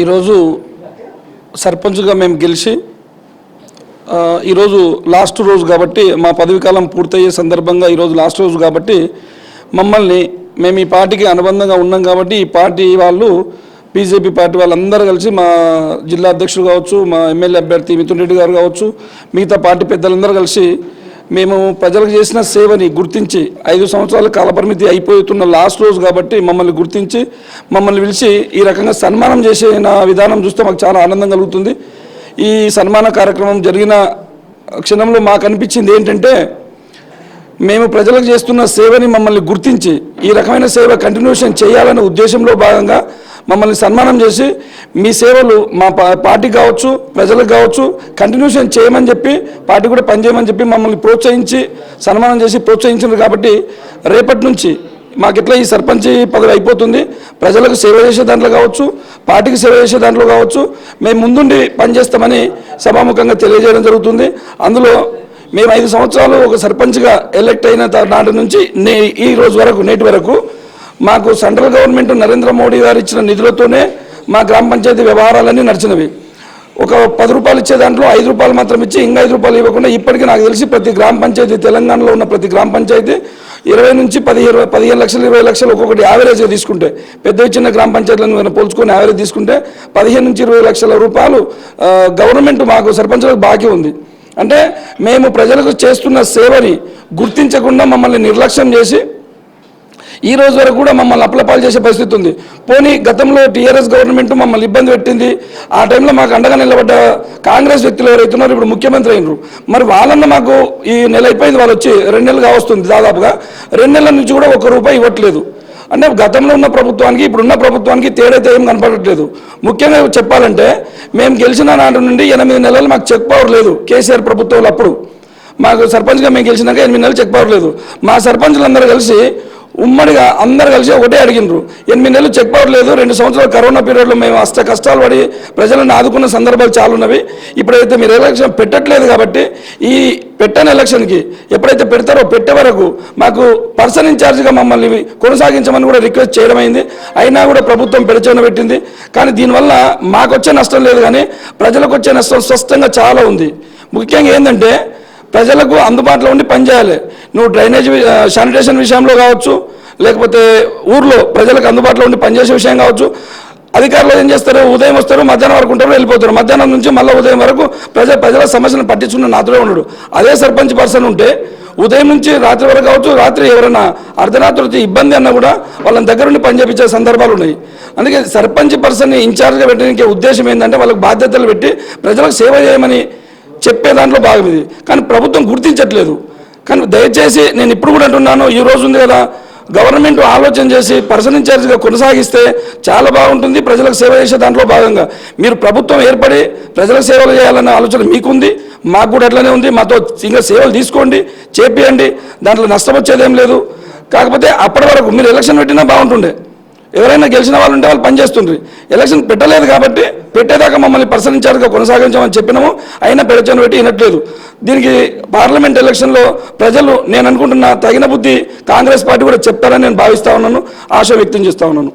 ఈరోజు సర్పంచ్గా మేము గెలిచి ఈరోజు లాస్ట్ రోజు కాబట్టి మా పదవి కాలం పూర్తయ్యే సందర్భంగా ఈరోజు లాస్ట్ రోజు కాబట్టి మమ్మల్ని మేము ఈ పార్టీకి అనుబంధంగా ఉన్నాం కాబట్టి ఈ పార్టీ వాళ్ళు బీజేపీ పార్టీ వాళ్ళందరూ కలిసి మా జిల్లా అధ్యక్షులు కావచ్చు, మా ఎమ్మెల్యే అభ్యర్థి మిథున్ రెడ్డి గారు కావచ్చు, మిగతా పార్టీ పెద్దలందరూ కలిసి మేము ప్రజలకు చేసిన సేవని గుర్తించి 5 సంవత్సరాల కాలపరిమితి అయిపోతున్న లాస్ట్ రోజు కాబట్టి మమ్మల్ని గుర్తించి మమ్మల్ని పిలిచి ఈ రకంగా సన్మానం చేసిన విధానం చూస్తే మాకు చాలా ఆనందం కలుగుతుంది. ఈ సన్మాన కార్యక్రమం జరిగిన క్షణంలో మాకు అనిపించింది ఏంటంటే, మేము ప్రజలకు చేస్తున్న సేవని మమ్మల్ని గుర్తించి ఈ రకమైన సేవ కంటిన్యూషన్ చేయాలనే ఉద్దేశంలో భాగంగా మమ్మల్ని సన్మానం చేసి మీ సేవలు మా పార్టీకి కావచ్చు, ప్రజలకు కావచ్చు కంటిన్యూషన్ చేయమని చెప్పి పార్టీ కూడా పనిచేయమని చెప్పి మమ్మల్ని ప్రోత్సహించి సన్మానం చేసి ప్రోత్సహించారు. కాబట్టి రేపటి నుంచి మాకు ఎట్లా ఈ సర్పంచ్ పదవి అయిపోతుంది, ప్రజలకు సేవ చేసే దాంట్లో కావచ్చు, పార్టీకి సేవ చేసే దాంట్లో కావచ్చు మేము ముందుండి పనిచేస్తామని సభాముఖంగా తెలియజేయడం జరుగుతుంది. అందులో మేము 5 సంవత్సరాలు ఒక సర్పంచ్గా ఎలక్ట్ అయిన నాటి నుంచి ఈ రోజు వరకు నేటి వరకు మాకు సెంట్రల్ గవర్నమెంట్ నరేంద్ర మోడీ గారు ఇచ్చిన నిధులతోనే మా గ్రామ పంచాయతీ వ్యవహారాలన్నీ నడిచినవి. ఒక 10 రూపాయలు ఇచ్చే దాంట్లో 5 రూపాయలు మాత్రం ఇచ్చి ఇంకా 5 రూపాయలు ఇవ్వకుండా ఇప్పటికీ నాకు తెలిసి ప్రతి గ్రామ పంచాయతీ తెలంగాణలో ఉన్న ప్రతి గ్రామ పంచాయతీ 20 నుంచి 15 లక్షలు 20 లక్షలు ఒక్కొక్కటి యావరేజ్గా తీసుకుంటే, పెద్ద చిన్న గ్రామ పంచాయతీలను పోల్చుకొని యావరేజ్ తీసుకుంటే 15 నుంచి 20 లక్షల రూపాయలు గవర్నమెంట్ మాకు సర్పంచులకు బాకీ ఉంది. అంటే మేము ప్రజలకు చేస్తున్న సేవని గుర్తించకుండా మమ్మల్ని నిర్లక్ష్యం చేసి ఈ రోజు వరకు కూడా మమ్మల్ని అప్లపాలు చేసే పరిస్థితి ఉంది. పోనీ గతంలో టీఆర్ఎస్ గవర్నమెంట్ మమ్మల్ని ఇబ్బంది పెట్టింది, ఆ టైంలో మాకు అండగా నిలబడ్డ కాంగ్రెస్ వ్యక్తులు ఎవరైతున్నారో ఇప్పుడు ముఖ్యమంత్రి అయినరు, మరి వాళ్ళన్న మాకు ఈ నెల అయిపోయింది, వాళ్ళు వచ్చి 2 నెలలుగా వస్తుంది, దాదాపుగా 2 నెలల నుంచి కూడా 1 రూపాయి ఇవ్వట్లేదు. అంటే గతంలో ఉన్న ప్రభుత్వానికి ఇప్పుడున్న ప్రభుత్వానికి తేడైతే ఏం కనపడట్లేదు. ముఖ్యంగా చెప్పాలంటే మేము గెలిచిన నాటి నుండి 8 నెలలు మాకు చెక్ పవర్ లేదు. కేసీఆర్ ప్రభుత్వంలో అప్పుడు మాకు సర్పంచ్గా మేము గెలిచినాక 8 నెలలు చెక్ పవర్ లేదు. మా సర్పంచులందరూ కలిసి ఉమ్మడిగా అందరు కలిసి ఒకటే అడిగినారు, 8 నెలలు చెక్ పవర్ లేదు, 2 సంవత్సరాల కరోనా పీరియడ్లో మేము అష్ట కష్టాలు పడి ప్రజలను ఆదుకున్న సందర్భాలు చాలా ఉన్నవి. ఇప్పుడైతే మీరు ఎలక్షన్ పెట్టట్లేదు కాబట్టి ఈ పెట్టని ఎలక్షన్కి ఎప్పుడైతే పెడతారో పెట్టే వరకు మాకు పర్సన్ ఇన్ఛార్జ్గా మమ్మల్ని కొనసాగించమని కూడా రిక్వెస్ట్ చేయడం అయింది. అయినా కూడా ప్రభుత్వం పెడచన పెట్టింది. కానీ దీనివల్ల మాకు వచ్చే నష్టం లేదు, కానీ ప్రజలకు వచ్చే నష్టం స్పష్టంగా చాలా ఉంది. ముఖ్యంగా ఏంటంటే ప్రజలకు అందుబాటులో ఉండి పనిచేయాలి. నువ్వు డ్రైనేజ్ శానిటేషన్ విషయంలో కావచ్చు, లేకపోతే ఊర్లో ప్రజలకు అందుబాటులో ఉండి పనిచేసే విషయం కావచ్చు. అధికారులు ఏం చేస్తారు, ఉదయం వస్తారు, మధ్యాహ్నం వరకు ఉంటారు, వెళ్ళిపోతారు. మధ్యాహ్నం నుంచి మళ్ళీ ఉదయం వరకు ప్రజల సమస్యలను పట్టించుకున్న నాతోనే ఉన్నాడు. అదే సర్పంచ్ పర్సన్ ఉంటే ఉదయం నుంచి రాత్రి వరకు కావచ్చు, రాత్రి ఎవరైనా అర్ధరాత్రి వచ్చి ఇబ్బంది అన్నా కూడా వాళ్ళని దగ్గర ఉండి పనిచేపించే సందర్భాలు ఉన్నాయి. అందుకే సర్పంచ్ పర్సన్ని ఇన్ఛార్జ్గా పెట్టడానికి ఉద్దేశం ఏంటంటే వాళ్ళకి బాధ్యతలు పెట్టి ప్రజలకు సేవ చేయమని చెప్పే దాంట్లో భాగం ఇది. కానీ ప్రభుత్వం గుర్తించట్లేదు. కానీ దయచేసి నేను ఇప్పుడు కూడా అంటున్నాను, ఈ రోజు ఉంది కదా, గవర్నమెంట్ ఆలోచన చేసి పర్సన్ ఇన్ఛార్జ్గా కొనసాగిస్తే చాలా బాగుంటుంది. ప్రజలకు సేవ చేసే దాంట్లో భాగంగా మీరు ప్రభుత్వం ఏర్పడి ప్రజలకు సేవలు చేయాలన్న ఆలోచన మీకుంది, మాకు కూడా అట్లనే ఉంది. మాతో ఇంకా సేవలు తీసుకోండి, చేపియండి, దాంట్లో నష్టం వచ్చేదేం లేదు. కాకపోతే అప్పటి వరకు మీరు ఎలక్షన్ పెట్టినా బాగుంటుండే. ఎవరైనా గెలిచిన వాళ్ళు ఉంటే వాళ్ళు పనిచేస్తుండ్రు. ఎలక్షన్ పెట్టలేదు కాబట్టి పెట్టేదాకా మమ్మల్ని పర్సన్ ఇన్ఛార్జ్గా కొనసాగించామని చెప్పినాము, అయినా పెడచను పెట్టి వినట్లేదు. దీనికి పార్లమెంట్ ఎలక్షన్లో ప్రజలు నేను అనుకుంటున్న తగిన బుద్ధి కాంగ్రెస్ పార్టీ కూడా చెప్తారని నేను భావిస్తూ ఉన్నాను, ఆశ వ్యక్తం చేస్తూ ఉన్నాను.